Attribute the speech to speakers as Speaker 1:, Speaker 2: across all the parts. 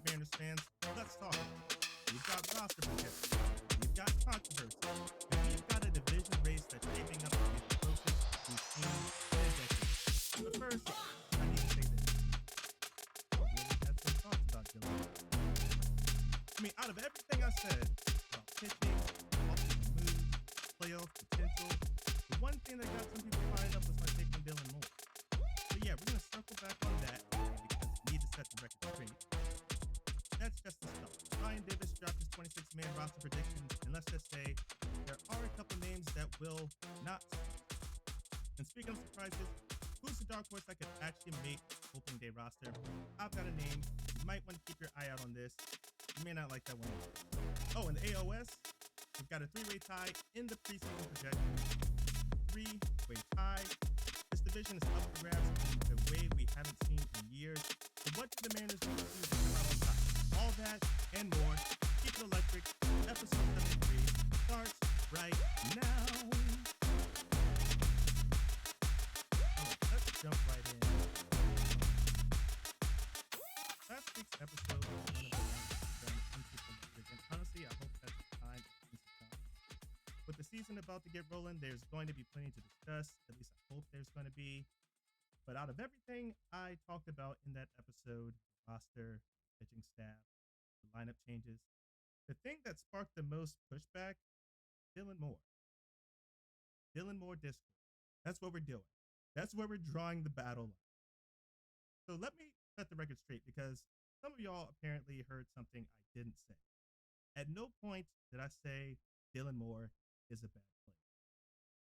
Speaker 1: Mariners fans, let's talk. We've got roster protection, we've got controversy, and we've got a division race that's shaping up to be the closest we've seen in a decade. But first, I need to say this. I really had some thoughts about Dylan. I mean, out of everything I said about pitching, offensive moves, playoff potential, the one thing that got some people fired up was my take on Dylan Moore. So yeah, we're gonna circle back on that because we need to set the record straight. That's just the stuff. Ryan Davis dropped his 26-man roster predictions, and let's just say there are a couple names that will not surprise. And speaking of surprises, who's the dark horse that could actually make opening day roster? I've got a name. You might want to keep your eye out on this. You may not like that one. Oh, in the AOS, we've got a three-way tie in the preseason projection. Three-way tie. This division is up for grabs in a way we haven't seen in years. So what do the Mariners need to do to come out on top? All that and more. Keep it electric. Episode 73 starts right now. Alright, let's jump right in. Last week's episode was one of the longest done into electric, and honestly, I hope that's the time it needs to come. With the season about to get rolling, there's going to be plenty to discuss. At least I hope there's going to be. But out of everything I talked about in that episode, roster, pitching staff, the lineup changes, the thing that sparked the most pushback, Dylan Moore. Dylan Moore Discord. That's what we're doing. That's where we're drawing the battle line. So let me set the record straight because some of y'all apparently heard something I didn't say. At no point did I say Dylan Moore is a bad player.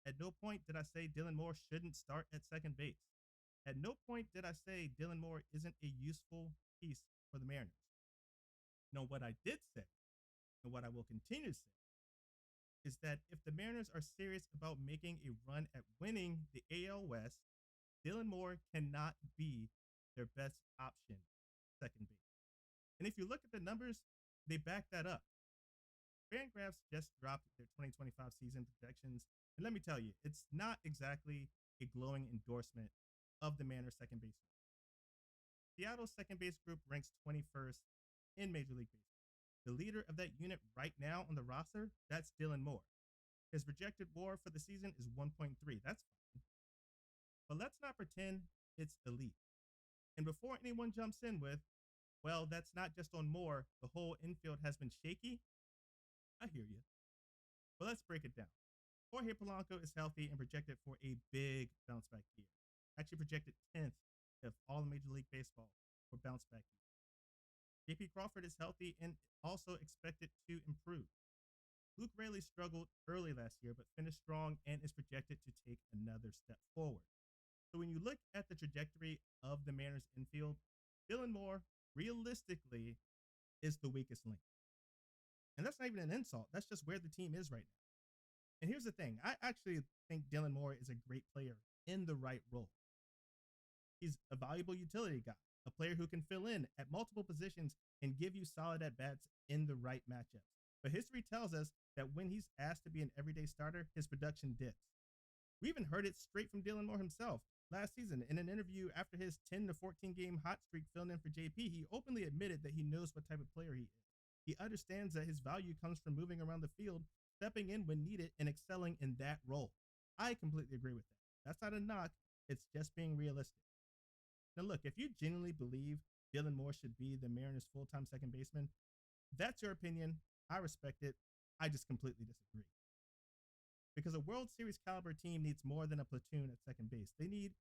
Speaker 1: At no point did I say Dylan Moore shouldn't start at second base. At no point did I say Dylan Moore isn't a useful piece for the Mariners. No, what I did say, and what I will continue to say, is that if the Mariners are serious about making a run at winning the AL West, Dylan Moore cannot be their best option second base. And if you look at the numbers, they back that up. Fangraphs just dropped their 2025 season projections, and let me tell you, it's not exactly a glowing endorsement of the Mariners second base. Seattle's second base group ranks 21st in Major League Baseball. The leader of that unit right now on the roster, that's Dylan Moore. His projected WAR for the season is 1.3. That's fine. But let's not pretend it's elite. And before anyone jumps in with, well, that's not just on Moore, the whole infield has been shaky, I hear you. But let's break it down. Jorge Polanco is healthy and projected for a big bounce back year. Actually projected 10th of all Major League Baseball for bounce back year. JP Crawford is healthy and also expected to improve. Luke Raley struggled early last year, but finished strong and is projected to take another step forward. So when you look at the trajectory of the Mariners infield, Dylan Moore, realistically, is the weakest link. And that's not even an insult. That's just where the team is right now. And here's the thing. I actually think Dylan Moore is a great player in the right role. He's a valuable utility guy, a player who can fill in at multiple positions and give you solid at-bats in the right matchups. But history tells us that when he's asked to be an everyday starter, his production dips. We even heard it straight from Dylan Moore himself. Last season, in an interview after his 10 to 14 game hot streak filling in for JP, he openly admitted that he knows what type of player he is. He understands that his value comes from moving around the field, stepping in when needed, and excelling in that role. I completely agree with that. That's not a knock. It's just being realistic. Now, look, if you genuinely believe Dylan Moore should be the Mariners' full-time second baseman, that's your opinion. I respect it. I just completely disagree. Because a World Series caliber team needs more than a platoon at second base. They need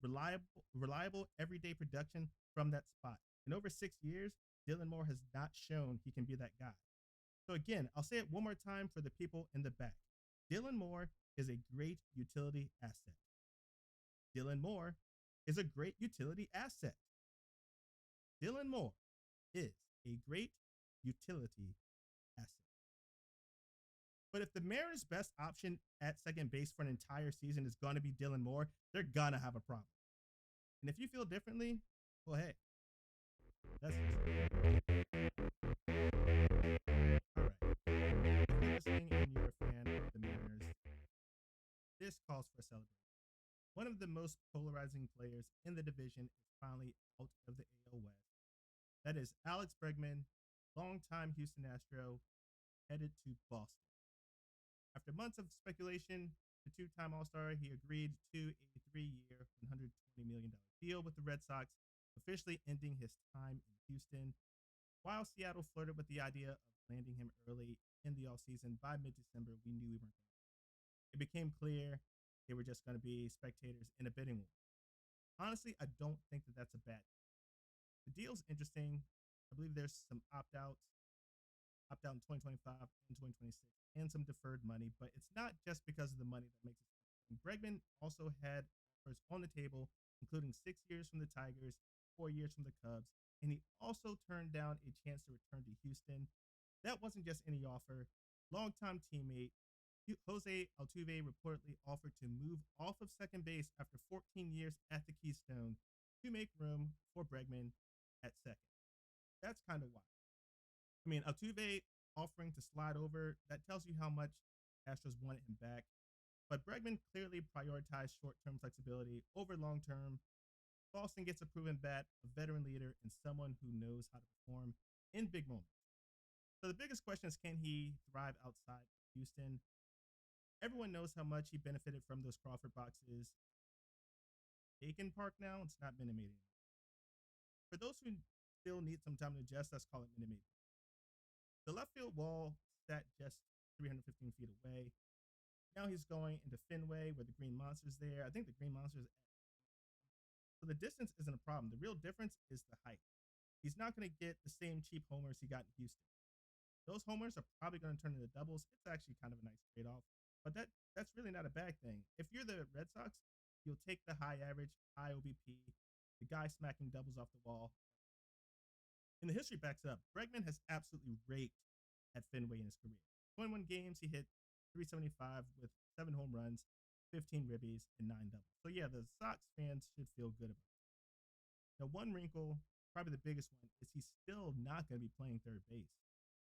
Speaker 1: reliable everyday production from that spot. In over 6 years, Dylan Moore has not shown he can be that guy. So again, I'll say it one more time for the people in the back. Dylan Moore is a great utility asset. Dylan Moore is a great utility asset. Dylan Moore is a great utility asset. But if the Mariners' best option at second base for an entire season is going to be Dylan Moore, they're going to have a problem. And if you feel differently, well, hey, that's just all right. If you're listening and you're a fan of the Mariners, this calls for a celebration. One of the most polarizing players in the division is finally out of the AL West. That is Alex Bregman, longtime Houston Astro, headed to Boston. After months of speculation, the two-time All-Star, he agreed to a 3-year, $120 million deal with the Red Sox, officially ending his time in Houston. While Seattle flirted with the idea of landing him early in the offseason, by mid-December, we knew we weren't going to. It became clear they were just going to be spectators in a bidding war. Honestly, I don't think that that's a bad thing. The deal's interesting. I believe there's some opt-out in 2025 and 2026, and some deferred money, but it's not just because of the money that makes it interesting. Bregman also had offers on the table, including 6 years from the Tigers, 4 years from the Cubs, and he also turned down a chance to return to Houston. That wasn't just any offer. Longtime teammate Jose Altuve reportedly offered to move off of second base after 14 years at the Keystone to make room for Bregman at second. That's kind of wild. I mean, Altuve offering to slide over, that tells you how much Astros wanted him back. But Bregman clearly prioritized short-term flexibility over long-term. Boston gets a proven bat, a veteran leader, and someone who knows how to perform in big moments. So the biggest question is, can he thrive outside Houston? Everyone knows how much he benefited from those Crawford boxes. Aiken Park now, it's not Minute Maid anymore. For those who still need some time to adjust, let's call it Minute Maid. The left field wall sat just 315 feet away. Now he's going into Fenway where the Green Monster's there. I think the Green Monster's at. So the distance isn't a problem. The real difference is the height. He's not going to get the same cheap homers he got in Houston. Those homers are probably going to turn into doubles. It's actually kind of a nice trade-off, but that's really not a bad thing. If you're the Red Sox, you'll take the high average, high OBP, the guy smacking doubles off the wall. And the history backs up. Bregman has absolutely raked at Fenway in his career. 21 games, he hit 375 with 7 home runs, 15 ribbies, and 9 doubles. So yeah, the Sox fans should feel good about it. Now, one wrinkle, probably the biggest one, is he's still not going to be playing third base.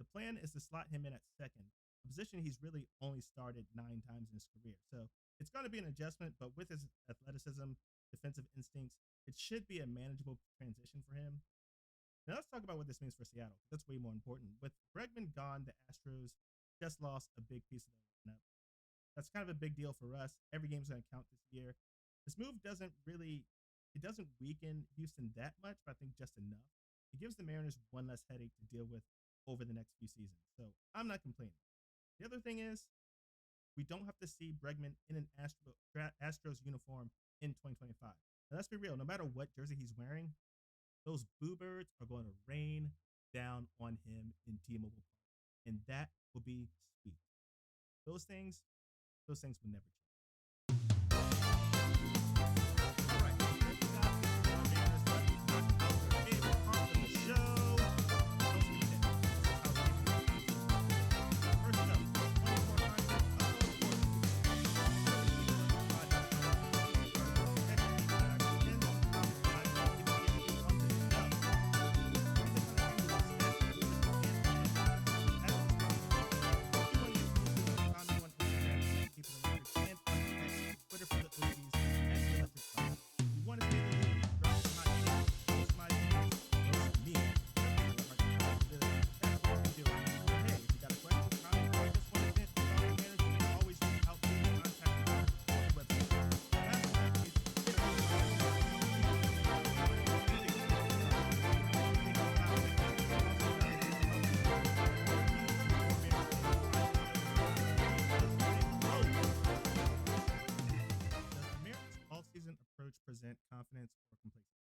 Speaker 1: The plan is to slot him in at second, a position he's really only started 9 times in his career. So it's going to be an adjustment, but with his athleticism, defensive instincts, it should be a manageable transition for him. Now let's talk about what this means for Seattle. That's way more important. With Bregman gone, the Astros just lost a big piece of their lineup. That's kind of a big deal for us. Every game's going to count this year. This move doesn't weaken Houston that much, but I think just enough. It gives the Mariners one less headache to deal with over the next few seasons. So I'm not complaining. The other thing is, we don't have to see Bregman in an Astros uniform in 2025. Now let's be real. No matter what jersey he's wearing, those Boo Birds are going to rain down on him in T-Mobile Park, and that will be sweet. Those things will never change. All right, thank you guys for joining us. Let me talk about your favorite part of the show. Don't forget, this is how we do it. First up, 24 Twitter for the OGs, and electric fire. You want to see the league, drop my name, post my name, post me. That's what we do. But hey, if you got a question, comment, or just want to vent about the manners, you can always reach out to me and contact me on the website. Last but not least, all-season approach present confidence or complacency?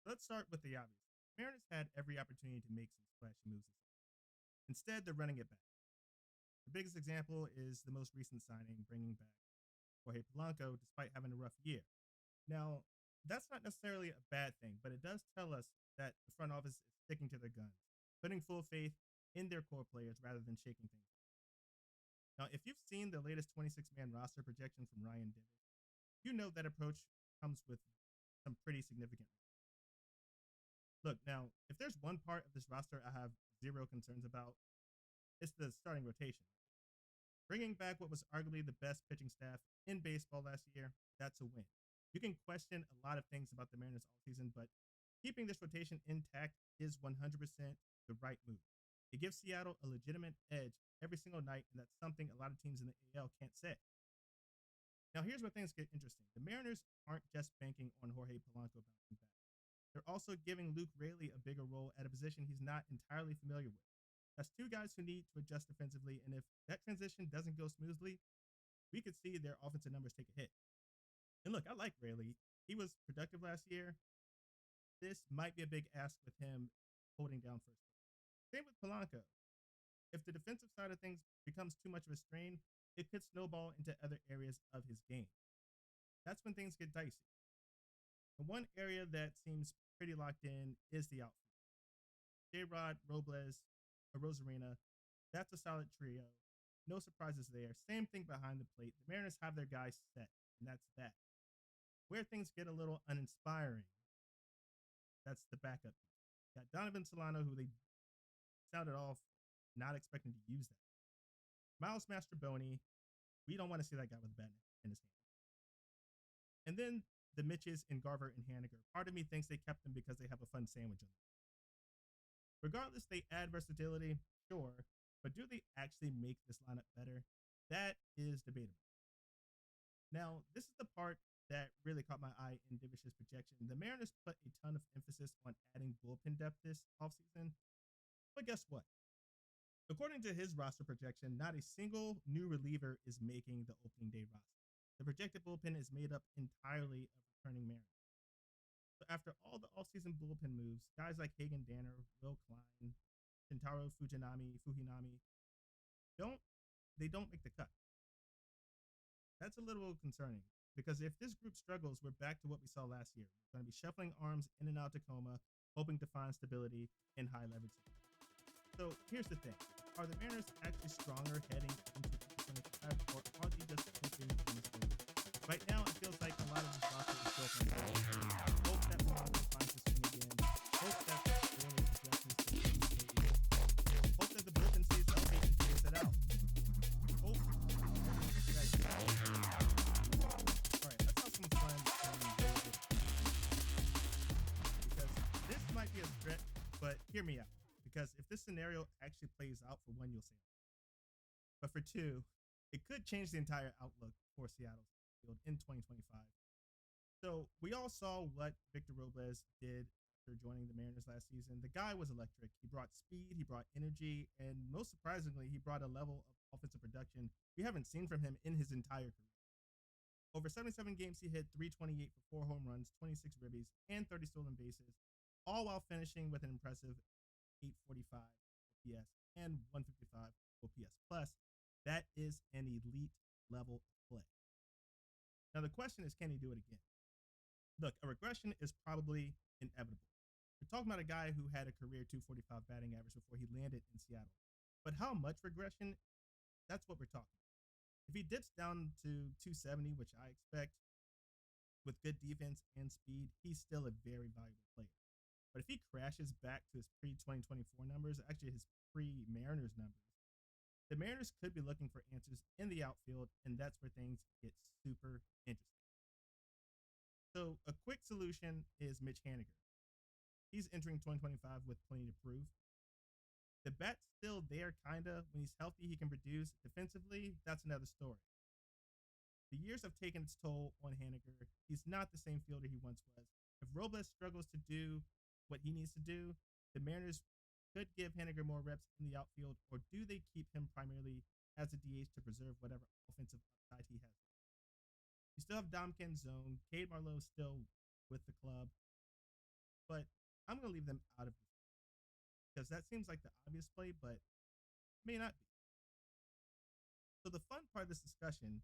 Speaker 1: Let's start with the obvious. Mariners had every opportunity to make some splashy moves this season. Instead, they're running it back. The biggest example is the most recent signing, bringing back Jorge Polanco, despite having a rough year. Now, that's not necessarily a bad thing, but it does tell us that the front office is sticking to their guns, putting full faith in their core players rather than shaking things up. Now, if you've seen the latest 26-man roster projection from Ryan Divitt, you know that approach comes with some pretty significant risks. Look, now, if there's one part of this roster I have zero concerns about, it's the starting rotation. Bringing back what was arguably the best pitching staff in baseball last year, that's a win. You can question a lot of things about the Mariners all season, but Keeping this rotation intact is 100% the right move. It gives Seattle a legitimate edge every single night, and that's something a lot of teams in the AL can't say. Now, here's where things get interesting. The Mariners aren't just banking on Jorge Polanco bouncing back. They're also giving Luke Raley a bigger role at a position he's not entirely familiar with. That's two guys who need to adjust defensively, and if that transition doesn't go smoothly, we could see their offensive numbers take a hit. And look, I like Raley. He was productive last year. This might be a big ask with him holding down first. Same with Polanco. If the defensive side of things becomes too much of a strain, it could snowball into other areas of his game. That's when things get dicey. The one area that seems pretty locked in is the outfield. J-Rod, Robles, Rosarina, that's a solid trio. No surprises there. Same thing behind the plate. The Mariners have their guys set, and that's that. Where things get a little uninspiring, that's the backup. Got Donovan Solano, who they sounded off not expecting to use that. Miles Mastroboni, we don't want to see that guy with a bat in his hand. And then the Mitches and Garver and Haniger. Part of me thinks they kept them because they have a fun sandwich on them. Regardless, they add versatility, sure, but do they actually make this lineup better? That is debatable. Now, this is the part that really caught my eye in Divish's projection. The Mariners put a ton of emphasis on adding bullpen depth this offseason, but guess what? According to his roster projection, not a single new reliever is making the opening day roster. The projected bullpen is made up entirely of returning Mariners. So after all the offseason bullpen moves, guys like Hagen Danner, Will Klein, Shintaro Fujinami, don't make the cut. That's a little concerning because if this group struggles, we're back to what we saw last year. We're going to be shuffling arms in and out Tacoma, hoping to find stability in high leverage. So here's the thing. Are the Mariners actually stronger heading into 2025, or are they just hoping on this move? Right now, it feels like a lot of this roster is built on hope that Polanco finds his swing again, hope that early projections stays hope that the bullpen stays healthy and figures it out. Hope that Alright, let's have some fun because this might be a stretch, but hear me out. Because if this scenario actually plays out, for one, you'll see it. But for two, it could change the entire outlook for Seattle's field in 2025. So we all saw what Victor Robles did after joining the Mariners last season. The guy was electric. He brought speed, he brought energy, and most surprisingly, he brought a level of offensive production we haven't seen from him in his entire career. Over 77 games, he hit 328 for 4 home runs, 26 ribbies, and 30 stolen bases, all while finishing with an impressive 845 OPS and 155 OPS plus. That is an elite level play. Now the question is, can he do it again? Look, a regression is probably inevitable. We're talking about a guy who had a career 245 batting average before he landed in Seattle. But how much regression? That's what we're talking about. If he dips down to 270, which I expect, with good defense and speed, he's still a very valuable player. But if he crashes back to his pre-2024 numbers, actually his pre-Mariners numbers, the Mariners could be looking for answers in the outfield, and that's where things get super interesting. So a quick solution is Mitch Haniger. He's entering 2025 with plenty to prove. The bat's still there, kind of. When he's healthy, he can produce. Defensively, that's another story. The years have taken its toll on Haniger. He's not the same fielder he once was. If Robles struggles to do what he needs to do, the Mariners could give Haniger more reps in the outfield, or do they keep him primarily as a DH to preserve whatever offensive upside he has? You still have Domkin Zone. Cade Marlowe still with the club, but I'm going to leave them out of this because that seems like the obvious play, but may not be. So the fun part of this discussion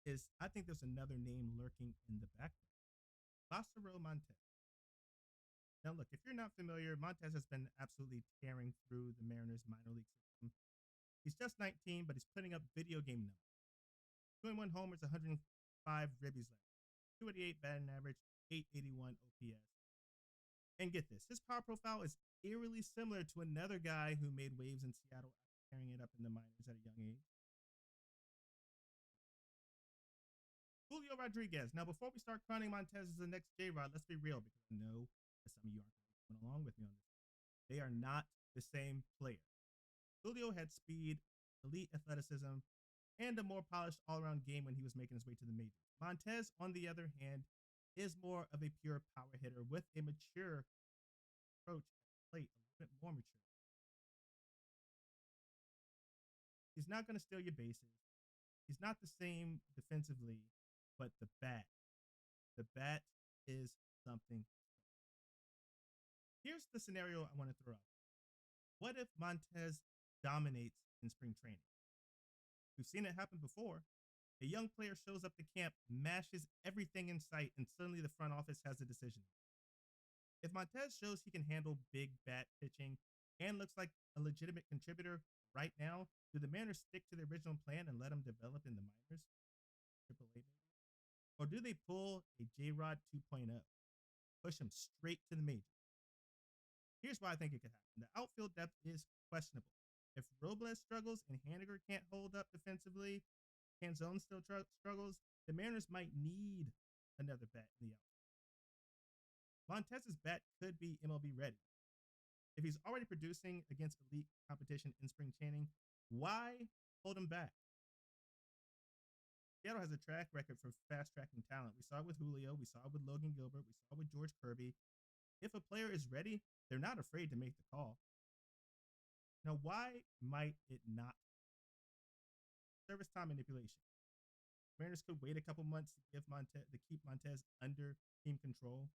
Speaker 1: is I think there's another name lurking in the background. Basaro Montez. Now, look, if you're not familiar, Montez has been absolutely tearing through the Mariners minor league system. He's just 19, but he's putting up video game numbers. 21 homers, 105 ribbies left, 288 batting average, 881 OPS. And get this, his power profile is eerily similar to another guy who made waves in Seattle after tearing it up in the minors at a young age. Julio Rodriguez. Now, before we start crowning Montez as the next J-Rod, let's be real, because I know some of you aren't coming along with me on this. They are not the same player. Julio had speed, elite athleticism, and a more polished all-around game when he was making his way to the majors. Montez, on the other hand, is more of a pure power hitter with a mature approach at the plate, a little bit more mature. He's not going to steal your bases. He's not the same defensively, but the bat is something. Here's the scenario I want to throw out. What if Montez dominates in spring training? We've seen it happen before. A young player shows up to camp, mashes everything in sight, and suddenly the front office has a decision. If Montez shows he can handle big bat pitching and looks like a legitimate contributor right now, do the Mariners stick to the original plan and let him develop in the minors, AAA maybe? Or do they pull a J-Rod 2.0, push him straight to the majors? Here's why I think it could happen. The outfield depth is questionable. If Robles struggles and Haniger can't hold up defensively, Canzone still struggles, the Mariners might need another bat in the outfield. Montez's bat could be MLB ready. If he's already producing against elite competition in spring training, why hold him back? Seattle has a track record for fast-tracking talent. We saw it with Julio. We saw it with Logan Gilbert. We saw it with George Kirby. If a player is ready, they're not afraid to make the call. Now, why might it not? Service time manipulation. Mariners could wait a couple months to keep Montez under team control.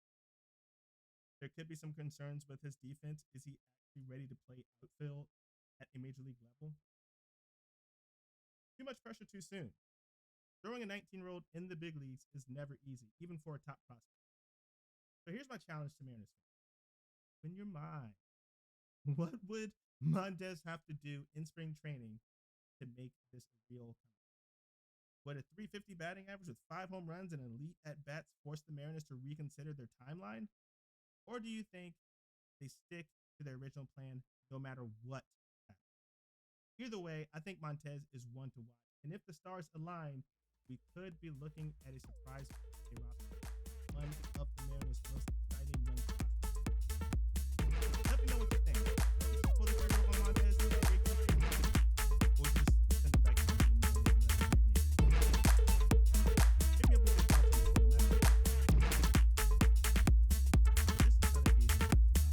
Speaker 1: There could be some concerns with his defense. Is he actually ready to play outfield at a major league level? Too much pressure too soon. Throwing a 19-year-old in the big leagues is never easy, even for a top prospect. So here's my challenge to Mariners fans. In your mind, what would Montez have to do in spring training to make this a real comeback? Would a 350 batting average with 5 home runs and elite at-bats force the Mariners to reconsider their timeline? Or do you think they stick to their original plan no matter what happens? Either way, I think Montez is one to watch. And if the stars align, we could be looking at a surprise roster. One of the Mariners' most exciting young prospects. Let me know what you think. Pull the trigger on Montez and get great company, or just send it back to the Mariners and let them marinate. Hit me up with your thoughts on this one. This is going to be the last topic.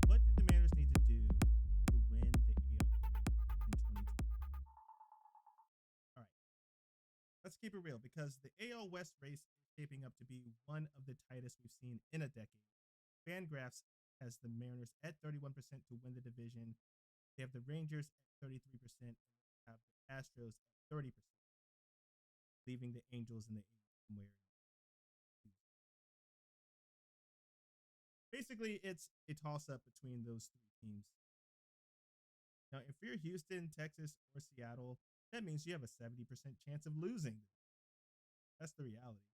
Speaker 1: What do the Mariners need to do to win the AL in 2020? All right. Let's keep it real because the AL West race is shaping up to be one of the tightest we've seen in a decade. Fangraphs has the Mariners at 31% to win the division. They have the Rangers at 33% and they have the Astros at 30%, leaving the Angels and the Angels somewhere. Basically, it's a toss-up between those three teams. Now, if you're Houston, Texas, or Seattle, that means you have a 70% chance of losing. That's the reality.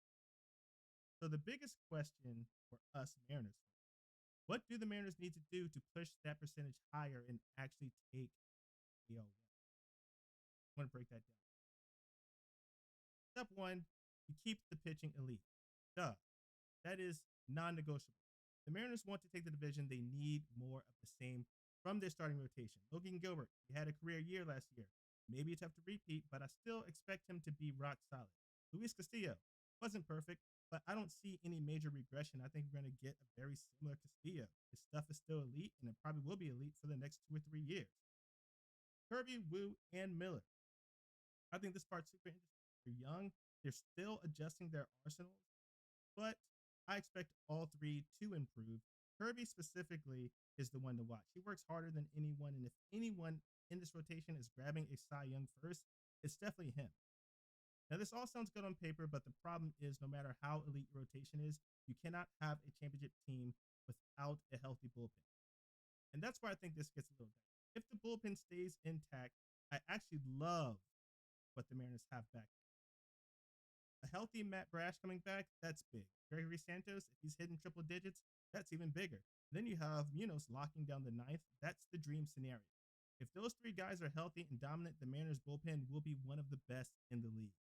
Speaker 1: So the biggest question for us Mariners, what do the Mariners need to do to push that percentage higher and actually take the AL West? I'm going to break that down. Step one, you keep the pitching elite. Duh. That is non-negotiable. The Mariners want to take the division. They need more of the same from their starting rotation. Logan Gilbert, he had a career year last year. Maybe it's tough to repeat, but I still expect him to be rock solid. Luis Castillo wasn't perfect, but I don't see any major regression. I think we're going to get a very similar Castillo. His stuff is still elite, and it probably will be elite for the next 2 or 3 years. Kirby, Wu, and Miller. I think this part's super interesting. They're young. They're still adjusting their arsenals, but I expect all three to improve. Kirby specifically is the one to watch. He works harder than anyone, and if anyone in this rotation is grabbing a Cy Young first, it's definitely him. Now, this all sounds good on paper, but the problem is no matter how elite your rotation is, you cannot have a championship team without a healthy bullpen. And that's where I think this gets a little dicey. If the bullpen stays intact, I actually love what the Mariners have back. A healthy Matt Brash coming back, that's big. Gregory Santos, if he's hitting triple digits, that's even bigger. Then you have Munoz locking down the ninth. That's the dream scenario. If those three guys are healthy and dominant, the Mariners bullpen will be one of the best in the league.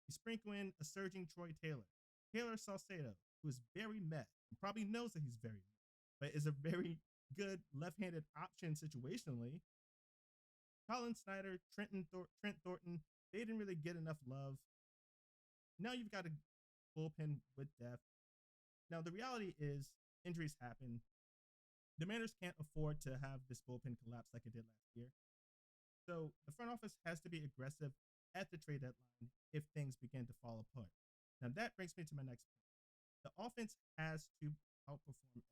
Speaker 1: You sprinkle in a surging Troy Taylor, Taylor Salcedo, who is very meh and probably knows that he's very meh, but is a very good left-handed option situationally. Colin Snyder, Trent Thornton, they didn't really get enough love. Now you've got a bullpen with depth. Now the reality is injuries happen. The Mariners can't afford to have this bullpen collapse like it did last year. So the front office has to be aggressive at the trade deadline if things begin to fall apart. Now that brings me to my next point. The offense has to outperform.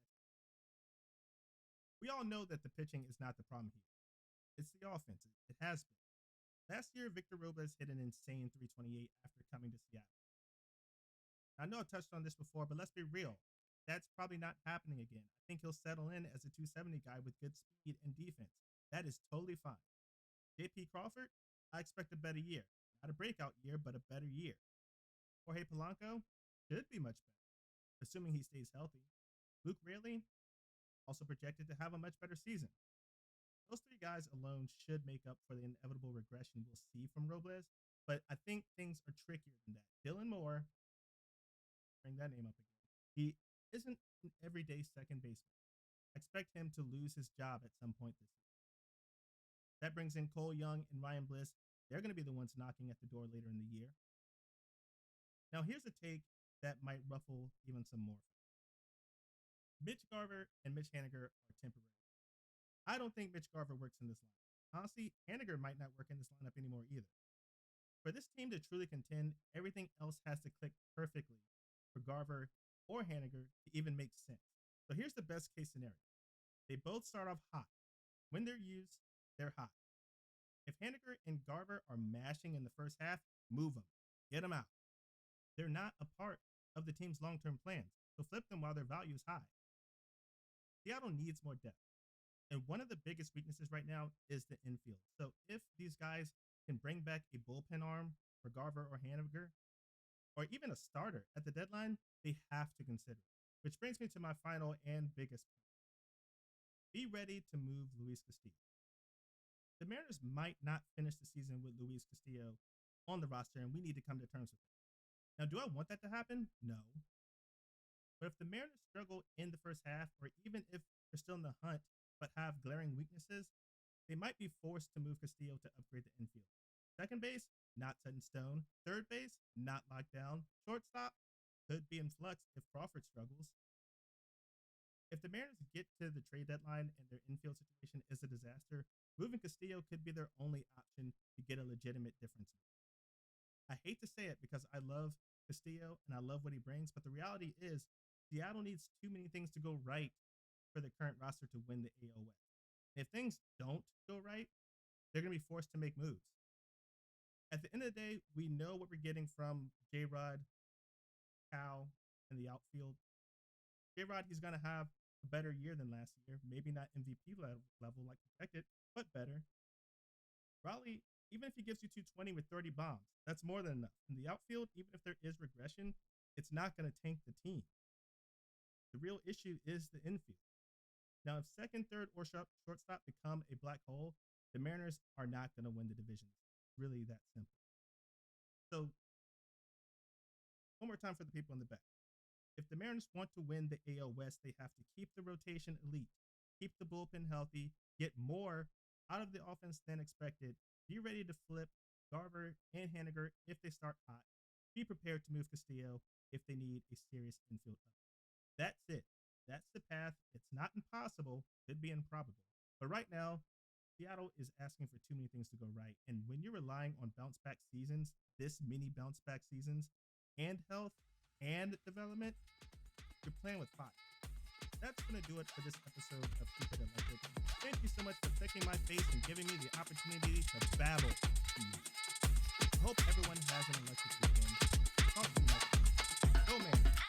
Speaker 1: We all know that the pitching is not the problem here. It's the offense. It has been. Last year, Victor Robles hit an insane 328 after coming to Seattle. I know I touched on this before, but let's be real. That's probably not happening again. I think he'll settle in as a 270 guy with good speed and defense. That is totally fine. JP Crawford, I expect a better year. Not a breakout year, but a better year. Jorge Polanco should be much better, assuming he stays healthy. Luke Raley, also projected to have a much better season. Those three guys alone should make up for the inevitable regression we'll see from Robles, but I think things are trickier than that. Dylan Moore, bring that name up again. He isn't an everyday second baseman. I expect him to lose his job at some point this year. That brings in Cole Young and Ryan Bliss. They're going to be the ones knocking at the door later in the year. Now, here's a take that might ruffle even some more. Mitch Garver and Mitch Haniger are temporary. I don't think Mitch Garver works in this lineup. Honestly, Haniger might not work in this lineup anymore either. For this team to truly contend, everything else has to click perfectly for Garver or Haniger to even make sense. So here's the best case scenario. They both start off hot. When they're used, they're hot. If Haniger and Garver are mashing in the first half, move them. Get them out. They're not a part of the team's long-term plans, so flip them while their value is high. Seattle needs more depth. And one of the biggest weaknesses right now is the infield. So if these guys can bring back a bullpen arm for Garver or Haniger, or even a starter at the deadline, they have to consider it. Which brings me to my final and biggest point. Be ready to move Luis Castillo. The Mariners might not finish the season with Luis Castillo on the roster, and we need to come to terms with that. Now, do I want that to happen? No. But if the Mariners struggle in the first half, or even if they're still in the hunt but have glaring weaknesses, they might be forced to move Castillo to upgrade the infield. Second base, not set in stone. Third base, not locked down. Shortstop, could be in flux if Crawford struggles. If the Mariners get to the trade deadline and their infield situation is a disaster, moving Castillo could be their only option to get a legitimate difference maker. I hate to say it because I love Castillo and I love what he brings, but the reality is Seattle needs too many things to go right for the current roster to win the AL West. If things don't go right, they're going to be forced to make moves. At the end of the day, we know what we're getting from J-Rod, Cal, and the outfield. J-Rod, he's going to have a better year than last year. Maybe not MVP level like projected, but better. Raleigh, even if he gives you 220 with 30 bombs, that's more than enough. In the outfield, even if there is regression, it's not going to tank the team. The real issue is the infield. Now, if second, third, or shortstop become a black hole, the Mariners are not going to win the division. It's really that simple. So, one more time for the people in the back. If the Mariners want to win the AL West, they have to keep the rotation elite, keep the bullpen healthy, get more out of the offense than expected, be ready to flip Garver and Haniger if they start hot, be prepared to move Castillo if they need a serious infield up. That's it. That's the path. It's not impossible, could be improbable. But right now, Seattle is asking for too many things to go right. And when you're relying on bounce back seasons, this mini bounce back seasons, and health and development, you're playing with fire. That's going to do it for this episode of Keep It Electric. Thank you so much for clicking my face and giving me the opportunity to babble to you. I hope everyone has an electric weekend. Talk to you next time. Go, man.